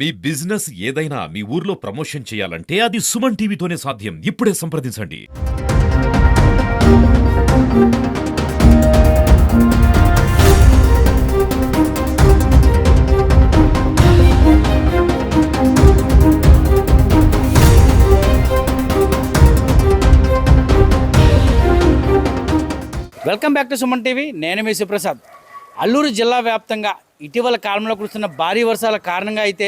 మీ business ఏదైనా మీ ఊర్లో promotion చేయాలంటే అది సుమన్ టీవీతోనే సాధ్యం. ఇప్పుడే సంప్రదించండి. Welcome back to Suman TV. నేను మీ శివప్రసాద్. అల్లూరు జిల్లా వ్యాప్తంగా ఇటీవల కాలంలో కురుస్తున్న భారీ వర్షాల కారణంగా అయితే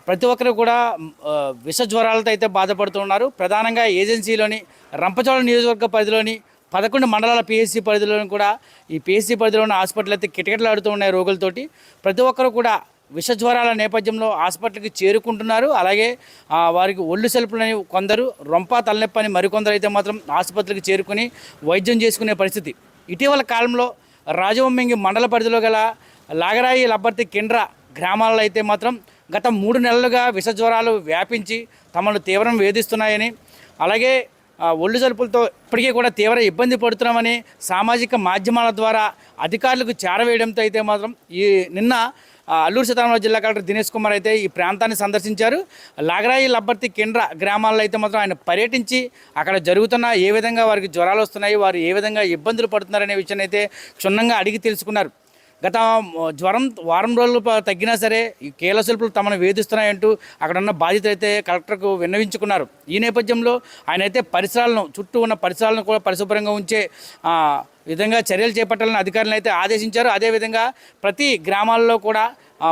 ప్రతి ఒక్కరు కూడా విష జ్వరాలతో అయితే బాధపడుతున్నారు. ప్రధానంగా ఏజెన్సీలోని రంపచోడవరం నియోజకవర్గ పరిధిలోని 11 మండలాల పిఎస్సి పరిధిలోని కూడా ఈ పిఎస్సి పరిధిలోని హాస్పిటల్ అయితే కిటకిటలాడుతూ ఉన్నాయి రోగులతోటి. ప్రతి ఒక్కరు కూడా విష జ్వరాల నేపథ్యంలో హాస్పిటల్కి చేరుకుంటున్నారు. అలాగే వారికి ఒళ్ళు సెలుపులని కొందరు, రొంప తలనొప్పి అని మరికొందరు అయితే మాత్రం ఆసుపత్రికి చేరుకుని వైద్యం చేసుకునే పరిస్థితి. ఇటీవల కాలంలో రాజవొమ్మింగి మండల పరిధిలో గల లాగరాయి, లబ్బర్తి, కిండ్ర గ్రామాలలో అయితే మాత్రం గత 3 నెలలుగా విష జ్వరాలు వ్యాపించి తమను తీవ్రం వేధిస్తున్నాయని, అలాగే ఒళ్ళు జలుపులతో ఇప్పటికీ కూడా తీవ్ర ఇబ్బంది పడుతున్నామని సామాజిక మాధ్యమాల ద్వారా అధికారులకు చేరవేయడంతో అయితే మాత్రం నిన్న అల్లూరు సీతారామరాజు జిల్లా కలెక్టర్ దినేష్ కుమార్ అయితే ఈ ప్రాంతాన్ని సందర్శించారు. లాగరాయి, లబ్బర్తి, కిండ్ర గ్రామాల్లో అయితే మాత్రం ఆయన పర్యటించి అక్కడ జరుగుతున్న ఏ విధంగా వారికి జ్వరాలు వస్తున్నాయి, వారు ఏ విధంగా ఇబ్బందులు పడుతున్నారనే విషయాన్ని అయితే క్షుణ్ణంగా అడిగి తెలుసుకున్నారు. గత జ్వరం వారం రోజులు తగ్గినా సరే ఈ కీలశిల్పులు తమను వేధిస్తున్నాయంటూ అక్కడ ఉన్న బాధితులు అయితే కలెక్టర్కు విన్నవించుకున్నారు. ఈ నేపథ్యంలో ఆయన అయితే చుట్టూ ఉన్న పరిసరాలను కూడా పరిశుభ్రంగా ఉంచే విధంగా చర్యలు చేపట్టాలని అధికారులను అయితే ఆదేశించారు. అదేవిధంగా ప్రతి గ్రామాల్లో కూడా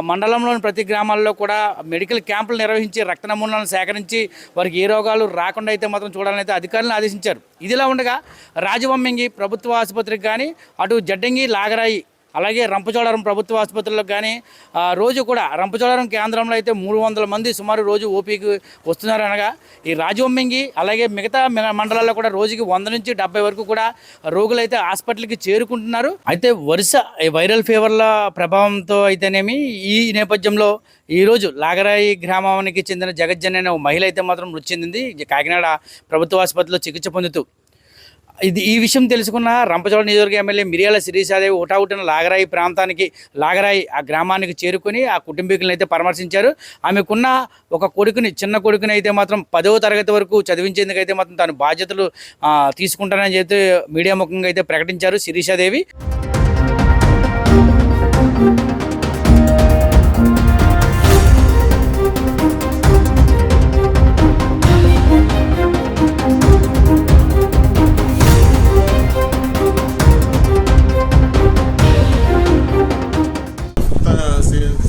మండలంలోని ప్రతి గ్రామాల్లో కూడా మెడికల్ క్యాంపులు నిర్వహించి రక్త నమూనాలను సేకరించి వారికి ఏ రోగాలు రాకుండా అయితే మాత్రం చూడాలని అయితే అధికారులను ఆదేశించారు. ఇదిలా ఉండగా రాజవొమ్మింగి ప్రభుత్వ ఆసుపత్రికి కానీ, అటు జడ్డంగి, లాగరాయి, అలాగే రంపచోడవరం ప్రభుత్వ ఆసుపత్రులకు కానీ రోజు కూడా రంపచోడవరం కేంద్రంలో అయితే 300 మంది సుమారు రోజు ఓపీకి వస్తున్నారు. అనగా ఈ రాజవొమ్మింగి అలాగే మిగతా మండలాల్లో కూడా రోజుకి 100 నుంచి 70 వరకు కూడా రోగులు అయితే హాస్పిటల్కి చేరుకుంటున్నారు. అయితే వరుస వైరల్ ఫీవర్ల ప్రభావంతో అయితేనేమి ఈ నేపథ్యంలో ఈరోజు లాగరాయి గ్రామానికి చెందిన జగజ్జన్ అనే మహిళ అయితే మాత్రం మృతి చెందింది కాకినాడ ప్రభుత్వ ఆసుపత్రిలో చికిత్స పొందుతూ. ఈ విషయం తెలుసుకున్న రంపచోడవరం నియోజకవర్గ ఎమ్మెల్యే మిరియాల శిరీషాదేవి హుటాహుటిన లాగరాయి ఆ గ్రామానికి చేరుకుని ఆ కుటుంబీకులను అయితే పరామర్శించారు. ఆమెకున్న ఒక చిన్న కొడుకుని అయితే మాత్రం 10వ తరగతి వరకు చదివించేందుకు అయితే మాత్రం తాను బాధ్యతలు తీసుకుంటానని చెప్పి మీడియా ముఖంగా అయితే ప్రకటించారు శిరీషాదేవి.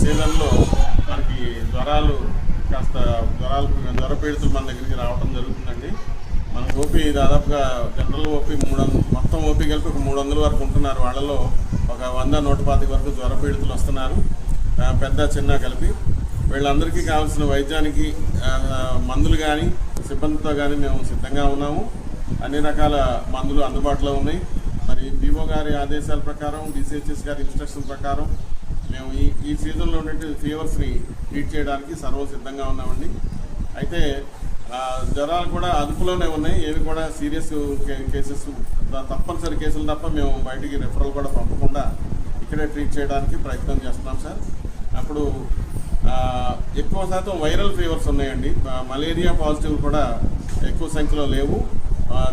సీజన్లో మనకి జ్వర పీడితులు మన దగ్గరికి రావడం జరుగుతుందండి. మన ఓపీ దాదాపుగా జనరల్ ఓపీ మొత్తం ఓపీ కలిపి ఒక 300 వరకు ఉంటున్నారు. వాళ్ళలో ఒక 100-125 వరకు జ్వర పీడితులు వస్తున్నారు, పెద్ద చిన్న కలిపి. వీళ్ళందరికీ కావాల్సిన వైద్యానికి మందులు కానీ సిబ్బందితో కానీ మేము సిద్ధంగా ఉన్నాము. అన్ని రకాల మందులు అందుబాటులో ఉన్నాయి. మరి డిఓ గారి ఆదేశాల ప్రకారం, డిసిహెచ్ఎస్ గారి ఇన్స్ట్రక్షన్ ప్రకారం మేము ఈ సీజన్లో ఉండే ఫీవర్స్ని ట్రీట్ చేయడానికి సర్వసిద్ధంగా ఉన్నామండి. అయితే జ్వరాలు కూడా అదుపులోనే ఉన్నాయి. ఏవి కూడా సీరియస్ కేసెస్, తప్పనిసరి కేసులు తప్ప మేము బయటికి రెఫరల్ కూడా పంపకుండా ఇక్కడే ట్రీట్ చేయడానికి ప్రయత్నం చేస్తున్నాం సార్. అప్పుడు ఎక్కువ శాతం వైరల్ ఫీవర్స్ ఉన్నాయండి. మలేరియా పాజిటివ్ కూడా ఎక్కువ సంఖ్యలో లేవు.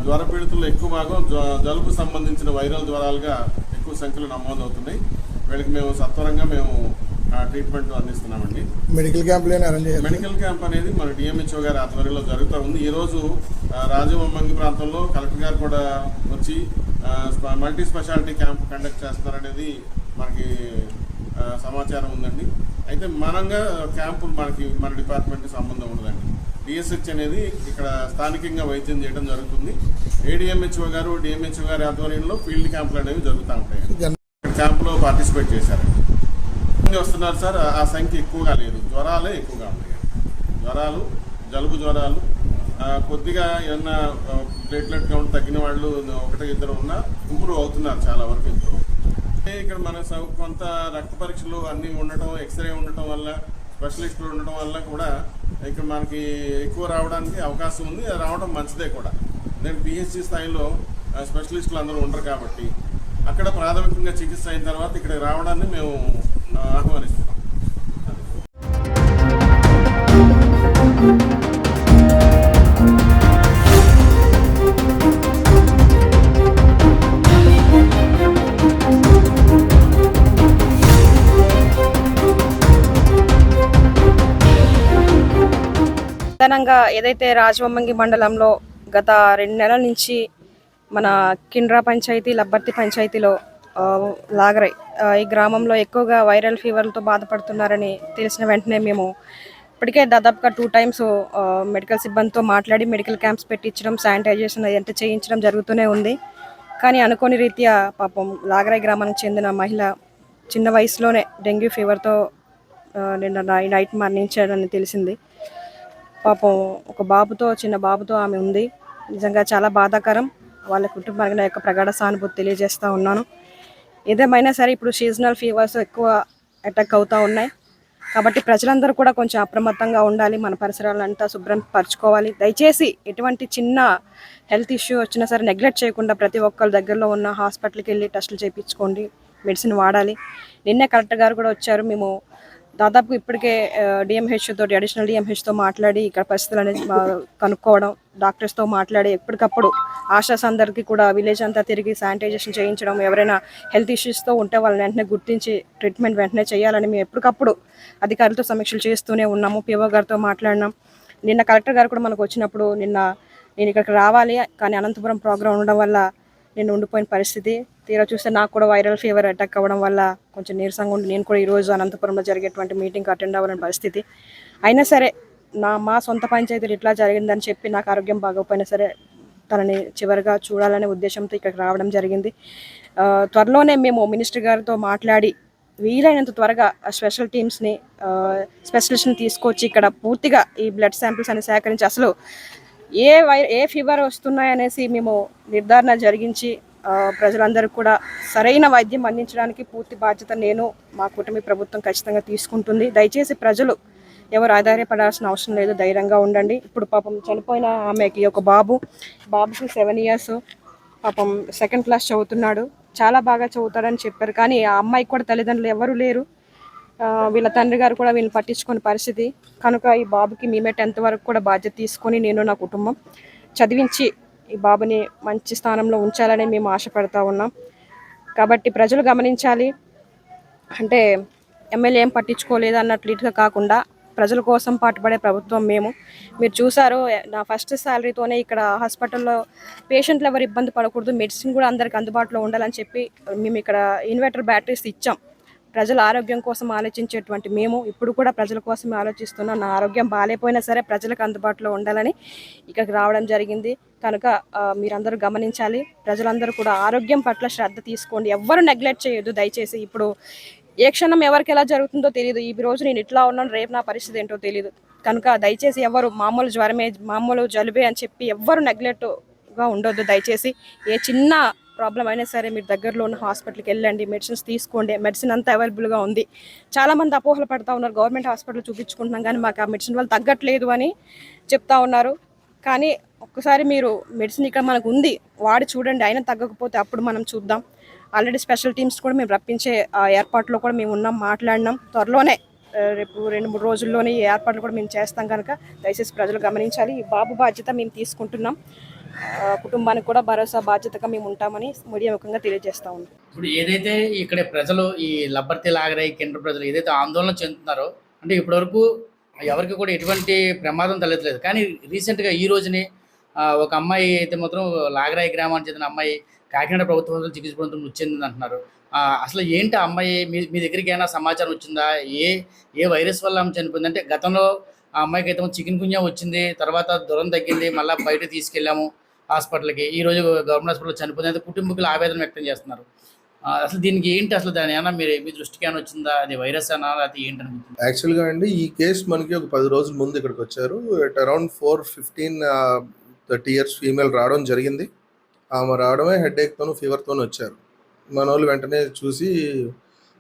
జ్వర పీడితులు ఎక్కువ భాగం జలుబు సంబంధించిన వైరల్ జ్వరాలుగా ఎక్కువ సంఖ్యలో నమోదవుతున్నాయి. వీళ్ళకి మేము సత్వరంగా ట్రీట్మెంట్ అందిస్తున్నామండి. మెడికల్ క్యాంప్ అనేది మన డిఎంహెచ్ఓ గారి ఆధ్వర్యంలో జరుగుతూ ఉంది. ఈరోజు రాజవొమ్మింగి ప్రాంతంలో కలెక్టర్ గారు కూడా వచ్చి మల్టీ స్పెషాలిటీ క్యాంప్ కండక్ట్ చేస్తున్నారనేది మనకి సమాచారం ఉందండి. అయితే క్యాంపులు మన డిపార్ట్మెంట్కి సంబంధం ఉండదండి. డిఎస్హెచ్ అనేది ఇక్కడ స్థానికంగా వైద్యం చేయడం జరుగుతుంది. ఏడిఎంహెచ్ఓ గారు, డిఎంహెచ్ఓ గారి ఆధ్వర్యంలో ఫీల్డ్ క్యాంపులు అనేవి జరుగుతూ ఉంటాయి. క్యాంపులో పార్టిసిపేట్ చేశారు. వస్తున్నారు సార్. ఆ సంఖ్య ఎక్కువగా లేదు, జ్వరాలే ఎక్కువగా ఉన్నాయి. జలుబు జ్వరాలు కొద్దిగా ఏమన్నా ప్లేట్లెట్ కౌంట్ తగ్గిన వాళ్ళు 1-2 ఉన్నా ఇంప్రూవ్ అవుతున్నారు, చాలా వరకు ఇంప్రూవ్. ఇక్కడ మన కొంత రక్త పరీక్షలు అన్నీ ఉండటం, ఎక్స్రే ఉండటం వల్ల, స్పెషలిస్టులు ఉండటం వల్ల కూడా ఇక్కడ మనకి ఎక్కువ రావడానికి అవకాశం ఉంది. రావడం మంచిదే కూడా. నేను పిహెచ్సి స్థాయిలో స్పెషలిస్టులు అందరూ ఉండరు కాబట్టి అక్కడ ప్రాథమికంగా చికిత్స అయిన తర్వాత ఇక్కడ రావడాన్ని మేము ఆహ్వానిస్తున్నాం. ప్రధానంగా ఏదైతే రాజవొమ్మంగి మండలంలో గత 2 నెలల నుంచి మన కిండ్రా పంచాయతీ, లబ్బర్తి పంచాయతీలో లాగరై ఈ గ్రామంలో ఎక్కువగా వైరల్ ఫీవర్లతో బాధపడుతున్నారని తెలిసిన వెంటనే మేము ఇప్పటికే దాదాపుగా 2 టైమ్స్ మెడికల్ సిబ్బందితో మాట్లాడి మెడికల్ క్యాంప్స్ పెట్టించడం, శానిటైజేషన్ అదంతా చేయించడం జరుగుతూనే ఉంది. కానీ అనుకోని రీత్యా పాపం లాగరై గ్రామానికి చెందిన మహిళ చిన్న వయసులోనే డెంగ్యూ ఫీవర్తో నిన్న నైట్ మరణించాడని తెలిసింది. పాపం ఒక బాబుతో, చిన్న బాబుతో ఆమె ఉంది. నిజంగా చాలా బాధాకరం. వాళ్ళ కుటుంబానికి నా యొక్క ప్రగాఢ సానుభూతి తెలియజేస్తూ ఉన్నాను. ఏదేమైనా సరే ఇప్పుడు సీజనల్ ఫీవర్స్ ఎక్కువ అటాక్ అవుతూ ఉన్నాయి. కాబట్టి ప్రజలందరూ కూడా కొంచెం అప్రమత్తంగా ఉండాలి. మన పరిసరాలంతా శుభ్రం పరచుకోవాలి. దయచేసి ఎటువంటి చిన్న హెల్త్ ఇష్యూ వచ్చినా సరే నెగ్లెక్ట్ చేయకుండా ప్రతి ఒక్కరి దగ్గరలో ఉన్న హాస్పిటల్కి వెళ్ళి టెస్టులు చేయించుకోండి, మెడిసిన్ వాడాలి. నిన్నే కలెక్టర్ గారు కూడా వచ్చారు. మేము దాదాపు ఇప్పటికే డిఎంహెచ్ తోటి, అడిషనల్ డిఎంహెచ్తో మాట్లాడి ఇక్కడ పరిస్థితులు అనేది కనుక్కోవడం, డాక్టర్స్తో మాట్లాడి ఎప్పటికప్పుడు ఆశాస్ అందరికీ కూడా విలేజ్ అంతా తిరిగి శానిటైజేషన్ చేయించడం, ఎవరైనా హెల్త్ ఇష్యూస్తో ఉంటే వాళ్ళని వెంటనే గుర్తించి ట్రీట్మెంట్ వెంటనే చేయాలని మేము ఎప్పటికప్పుడు అధికారులతో సమీక్షలు చేస్తూనే ఉన్నాము. పిఓ గారితో మాట్లాడినాం. నిన్న కలెక్టర్ గారు కూడా మనకు వచ్చినప్పుడు నేను ఇక్కడికి రావాలి కానీ అనంతపురం ప్రోగ్రాం ఉండడం వల్ల నేను ఉండిపోయిన పరిస్థితి. తీరా చూస్తే నాకు కూడా వైరల్ ఫీవర్ అటాక్ అవ్వడం వల్ల కొంచెం నీరసంగా ఉండి నేను కూడా ఈరోజు అనంతపురంలో జరిగేటువంటి మీటింగ్కి అటెండ్ అవ్వాలని పరిస్థితి. అయినా సరే మా సొంత పంచాయతీలు ఇట్లా జరిగిందని చెప్పి నాకు ఆరోగ్యం బాగోపోయినా సరే తనని చివరిగా చూడాలనే ఉద్దేశంతో ఇక్కడికి రావడం జరిగింది. త్వరలోనే మేము మినిస్టర్ గారితో మాట్లాడి వీలైనంత త్వరగా స్పెషల్ టీమ్స్ని, స్పెషలిస్ట్ని తీసుకొచ్చి ఇక్కడ పూర్తిగా ఈ బ్లడ్ శాంపిల్స్ అని సేకరించి అసలు ఏ ఫీవర్ వస్తున్నాయనేసి మేము నిర్ధారణ జరిగించి ప్రజలందరికీ కూడా సరైన వైద్యం అందించడానికి పూర్తి బాధ్యత నేను, మా కుటుంబ ప్రభుత్వం ఖచ్చితంగా తీసుకుంటుంది. దయచేసి ప్రజలు ఎవరు ఆధారపడాల్సిన అవసరం లేదు, ధైర్యంగా ఉండండి. ఇప్పుడు పాపం చనిపోయిన ఆమెకి ఒక బాబుకి 7 years, పాపం 2nd class చదువుతున్నాడు. చాలా బాగా చదువుతాడని చెప్పారు. కానీ ఆ అమ్మాయికి కూడా తల్లిదండ్రులు ఎవరు లేరు. వీళ్ళ తండ్రి గారు కూడా వీళ్ళని పట్టించుకునే పరిస్థితి. కనుక ఈ బాబుకి మేమే 10th వరకు కూడా బాధ్యత తీసుకొని నేను, నా కుటుంబం చదివించి ఈ బాబుని మంచి స్థానంలో ఉంచాలని మేము ఆశపడతా ఉన్నాం. కాబట్టి ప్రజలు గమనించాలి. అంటే ఎమ్మెల్యే ఏం పట్టించుకోలేదు అన్నట్లు ఇటుగా కాకుండా ప్రజల కోసం పాటుపడే ప్రభుత్వం మేము. మీరు చూసారు, నా ఫస్ట్ శాలరీతోనే ఇక్కడ హాస్పిటల్లో పేషెంట్లు ఎవరు ఇబ్బంది పడకూడదు, మెడిసిన్ కూడా అందరికి అందుబాటులో ఉండాలని చెప్పి మేము ఇక్కడ ఇన్వర్టర్ బ్యాటరీస్ ఇచ్చాం. ప్రజల ఆరోగ్యం కోసం ఆలోచించేటువంటి మేము ఇప్పుడు కూడా ప్రజల కోసమే ఆలోచిస్తున్నాం. నా ఆరోగ్యం బాగాలేపోయినా సరే ప్రజలకు అందుబాటులో ఉండాలని ఇక్కడికి రావడం జరిగింది. కనుక మీరందరూ గమనించాలి. ప్రజలందరూ కూడా ఆరోగ్యం పట్ల శ్రద్ధ తీసుకోండి. ఎవ్వరు నెగ్లెక్ట్ చేయొద్దు దయచేసి. ఇప్పుడు ఏ క్షణం ఎవరికి ఎలా జరుగుతుందో తెలియదు. ఈ రోజు నేను ఇట్లా ఉన్నాను, రేపు నా పరిస్థితి ఏంటో తెలియదు. కనుక దయచేసి ఎవరు మామూలు జ్వరమే, మామూలు జలుబే అని చెప్పి ఎవ్వరు నెగ్లెక్ట్గా ఉండొద్దు. దయచేసి ఏ చిన్న ప్రాబ్లం అయినా సరే మీరు దగ్గరలో ఉన్న హాస్పిటల్కి వెళ్ళండి, మెడిసిన్స్ తీసుకోండి. మెడిసిన్ అంతా అవైలబుల్గా ఉంది. చాలామంది అపోహలు పడుతూ ఉన్నారు, గవర్నమెంట్ హాస్పిటల్ చూపించుకుంటున్నాం కానీ మాకు ఆ మెడిసిన్ వాళ్ళు తగ్గట్లేదు అని చెప్తా ఉన్నారు. కానీ ఒక్కసారి మీరు మెడిసిన్ ఇక్కడ మనకు ఉంది, వాడి చూడండి. అయినా తగ్గకపోతే అప్పుడు మనం చూద్దాం. ఆల్రెడీ స్పెషల్ టీమ్స్ కూడా మేము రప్పించే ఏర్పాట్లో కూడా మేము ఉన్నాం, మాట్లాడినాం. త్వరలోనే రేపు 2-3 రోజుల్లోనే ఈ ఏర్పాట్లు కూడా మేము చేస్తాం. కనుక దయచేసి ప్రజలు గమనించాలి. ఈ బాబు బాధ్యత మేము తీసుకుంటున్నాం. కుటుంబానికి కూడా భరోసా బాధ్యతగా మేము ఉంటామని మీడియా ముఖంగా తెలియజేస్తా ఉన్నాం. ఇప్పుడు ఏదైతే ఇక్కడ ప్రజలు ఈ లబ్బర్తి లాగరై కిండ్ర ప్రజలు ఏదైతే ఆందోళన చెందుతున్నారో, అంటే ఇప్పటివరకు ఎవరికి కూడా ఎటువంటి ప్రమాదం తలెత్తలేదు. కానీ రీసెంట్గా ఈ రోజుని ఒక అమ్మాయి అయితే మాత్రం లాగరాయి గ్రామానికి చెందిన అమ్మాయి కాకినాడ ప్రభుత్వ చికిత్స పొందుతూ మృతి చెందింది అంటున్నారు. అసలు ఏంటి ఆ అమ్మాయి మీ దగ్గరికి ఏమైనా సమాచారం వచ్చిందా? ఏ వైరస్ వల్ల ఆమె చనిపోయింది? అంటే గతంలో ఆ అమ్మాయికి అయితే చికెన్ గున్యా వచ్చింది, తర్వాత జ్వరం తగ్గింది, మళ్ళీ బయట తీసుకెళ్ళాము హాస్పిటల్కి. ఈరోజు గవర్నమెంట్ హాస్పిటల్ చనిపోయింది. కుటుంబీకులు ఆవేదన వ్యక్తం చేస్తున్నారు. అసలు దీనికి ఏంటి, అసలు దాని ఏమన్నా మీ దృష్టికి ఏమైనా వచ్చిందా? అది వైరస్ అనా అది ఏంటని? యాక్చువల్గా అండి ఈ కేసు మనకి ఒక 10 రోజుల ముందు ఇక్కడికి వచ్చారు. అట్ అరౌండ్ 4:15-30 years ఫీమేల్ రావడం జరిగింది. ఆమె రావడమే హెడేక్తోనూ ఫీవర్తోనూ వచ్చారు. మన వాళ్ళు వెంటనే చూసి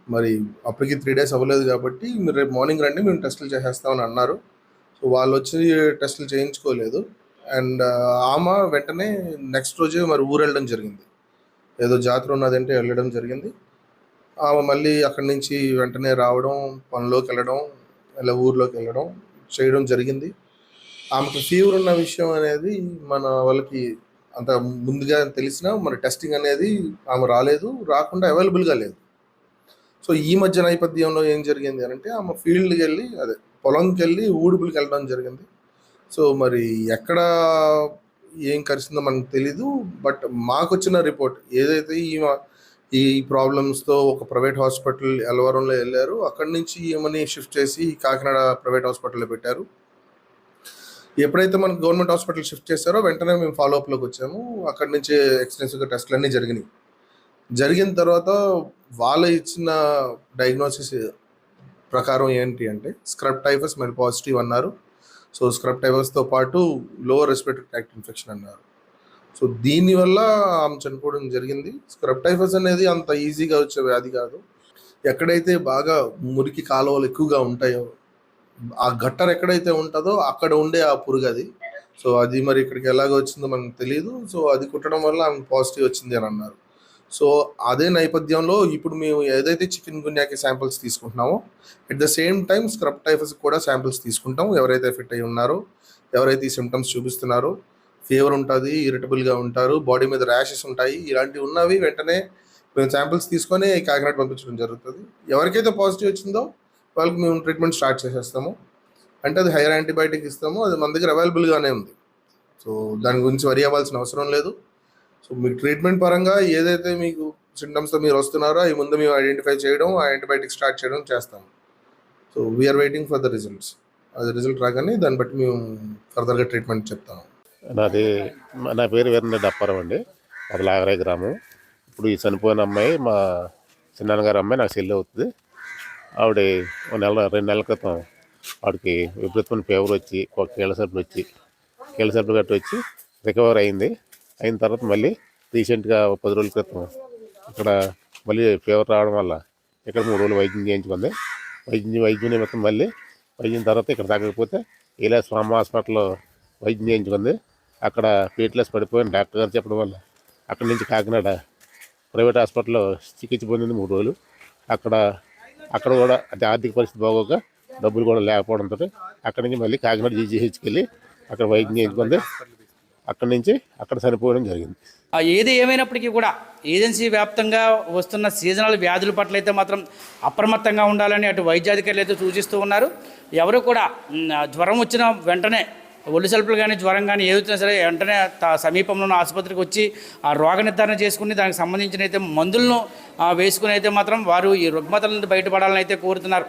మరి అప్పటికి 3 days అవ్వలేదు కాబట్టి మీరు రేపు మార్నింగ్ రండి, మేము టెస్టులు చేసేస్తామని అన్నారు. సో వాళ్ళు వచ్చి టెస్టులు చేయించుకోలేదు. అండ్ ఆమె వెంటనే నెక్స్ట్ రోజే మరి ఊరు వెళ్ళడం జరిగింది. ఏదో జాతర ఉన్నదంటే వెళ్ళడం జరిగింది. ఆమె మళ్ళీ అక్కడి నుంచి వెంటనే రావడం, పనిలోకి వెళ్ళడం, ఇలా ఊర్లోకి వెళ్ళడం చేయడం జరిగింది. ఆమెకు ఫీవర్ ఉన్న విషయం అనేది మన వాళ్ళకి అంత ముందుగా తెలిసినా మన టెస్టింగ్ అనేది ఆమె రాకుండా అవైలబుల్గా లేదు. సో ఈ మధ్య నేపథ్యంలో ఏం జరిగింది అంటే ఆమె ఫీల్డ్కి వెళ్ళి పొలంకి వెళ్ళి ఊడుపులకి వెళ్ళడం జరిగింది. సో మరి ఎక్కడ ఏం కలిసిందో మనకు తెలీదు. బట్ మాకు వచ్చిన రిపోర్ట్ ఏదైతే ఈ ప్రాబ్లమ్స్తో ఒక ప్రైవేట్ హాస్పిటల్ ఎలవరంలో వెళ్ళారు, అక్కడి నుంచి ఏమని షిఫ్ట్ చేసి కాకినాడ ప్రైవేట్ హాస్పిటల్లో పెట్టారు. ఎప్పుడైతే మనకు గవర్నమెంట్ హాస్పిటల్ షిఫ్ట్ చేశారో వెంటనే మేము ఫాలోఅప్లోకి వచ్చాము. అక్కడి నుంచి ఎక్స్టెన్సివ్గా టెస్ట్లు అన్నీ జరిగినాయి. జరిగిన తర్వాత వాళ్ళు ఇచ్చిన డయాగ్నోసిస్ ప్రకారం ఏంటి అంటే స్క్రబ్ టైఫస్ మరి పాజిటివ్ అన్నారు. సో స్క్రబ్ టైఫస్తో పాటు లోవర్ రెస్పిరేటరీ ట్రాక్ట్ ఇన్ఫెక్షన్ అన్నారు. సో దీనివల్ల ఆమె చనిపోవడం జరిగింది. స్క్రబ్ టైఫస్ అనేది అంత ఈజీగా వచ్చే వ్యాధి కాదు. ఎక్కడైతే బాగా మురికి కాలువలు ఎక్కువగా ఉంటాయో, ఆ గట్టర్ ఎక్కడైతే ఉంటుందో అక్కడ ఉండే ఆ పురుగు అది. సో అది మరి ఇక్కడికి ఎలాగ వచ్చిందో మనకు తెలియదు. సో అది కుట్టడం వల్ల ఆమె పాజిటివ్ వచ్చింది అని అన్నారు. సో అదే నేపథ్యంలో ఇప్పుడు మేము ఏదైతే చికెన్ గున్యాకి శాంపిల్స్ తీసుకుంటున్నామో at the same time scrub typhus కూడా శాంపిల్స్ తీసుకుంటాం. ఎవరైతే ఎఫెక్ట్ అయ్యి ఉన్నారో, ఎవరైతే ఈ సిమ్టమ్స్ చూపిస్తున్నారో, ఫీవర్ ఉంటుంది, ఇరిటబుల్గా ఉంటారు, బాడీ మీద ర్యాషెస్ ఉంటాయి, ఇలాంటివి ఉన్నవి వెంటనే మేము శాంపిల్స్ తీసుకొని కాకినాడ పంపించడం జరుగుతుంది. ఎవరికైతే పాజిటివ్ వచ్చిందో వాళ్ళకి మేము ట్రీట్మెంట్ స్టార్ట్ చేసేస్తాము. అంటే అది హైయర్ యాంటీబయాటిక్ ఇస్తాము. అది మన దగ్గర అవైలబుల్గానే ఉంది. సో దాని గురించి వరి అవ్వాల్సిన అవసరం లేదు. సో మీకు ట్రీట్మెంట్ పరంగా ఏదైతే మీకు సింటమ్స్తో మీరు వస్తున్నారో అవి ముందు మేము ఐడెంటిఫై చేయడం, ఆ యాంటీబయాటిక్ స్టార్ట్ చేయడం చేస్తాము. So we are waiting for the results. అది రిజల్ట్ రాగానే దాన్ని బట్టి మేము ఫర్దర్గా ట్రీట్మెంట్ చెప్తాము. నా పేరు వీరరెడ్డి అప్పారావు అండి. అది లాగరాయి గ్రామం. ఇప్పుడు ఈ చనిపోయిన అమ్మాయి మా చిన్నాన్నగారి అమ్మాయి నాకు చెల్లి అవుతుంది. ఆవిడ 2 నెలల క్రితం ఆవిడకి విపరీతమైన ఫీవర్ వచ్చి ఒక కీళ్ళ సర్పులు గట్టి వచ్చి రికవర్ అయింది. అయిన తర్వాత మళ్ళీ రీసెంట్గా 10 రోజుల క్రితం ఇక్కడ మళ్ళీ ఫీవర్ రావడం వల్ల ఇక్కడ 3 రోజులు వైద్యం చేయించుకుంది. వైద్యం నిమిత్తం మళ్ళీ వైద్యం తర్వాత ఇక్కడ తగ్గకపోతే ఇలా స్వామి హాస్పిటల్లో వైద్యం చేయించుకుంది. అక్కడ ప్లేట్లెస్ పడిపోయిన డాక్టర్ గారు చెప్పడం వల్ల అక్కడి నుంచి కాకినాడ ప్రైవేట్ హాస్పిటల్లో చికిత్స పొందింది 3 రోజులు. అక్కడ కూడా అంటే ఆర్థిక పరిస్థితి బాగోక డబ్బులు కూడా లేకపోవడంతో అక్కడి నుంచి మళ్ళీ కాకినాడ జీజీహెచ్కి వెళ్ళి అక్కడ వైద్యం చేయించుకుంది. అక్కడి నుంచి అక్కడ చనిపోవడం జరిగింది. ఏది ఏమైనప్పటికీ కూడా ఏజెన్సీ వ్యాప్తంగా వస్తున్న సీజనల్ వ్యాధుల పట్ల అయితే మాత్రం అప్రమత్తంగా ఉండాలని అటు వైద్యాధికారులు అయితే సూచిస్తూ ఉన్నారు. ఎవరు కూడా జ్వరం వచ్చిన వెంటనే ఒళ్ళు సలుపులు కానీ జ్వరం కానీ ఏదైనా సరే వెంటనే సమీపంలో ఉన్న ఆసుపత్రికి వచ్చి ఆ రోగ నిర్ధారణ చేసుకుని దానికి సంబంధించిన అయితే మందులను వేసుకుని అయితే మాత్రం వారు ఈ రుగ్మతల నుండి బయటపడాలని అయితే కోరుతున్నారు.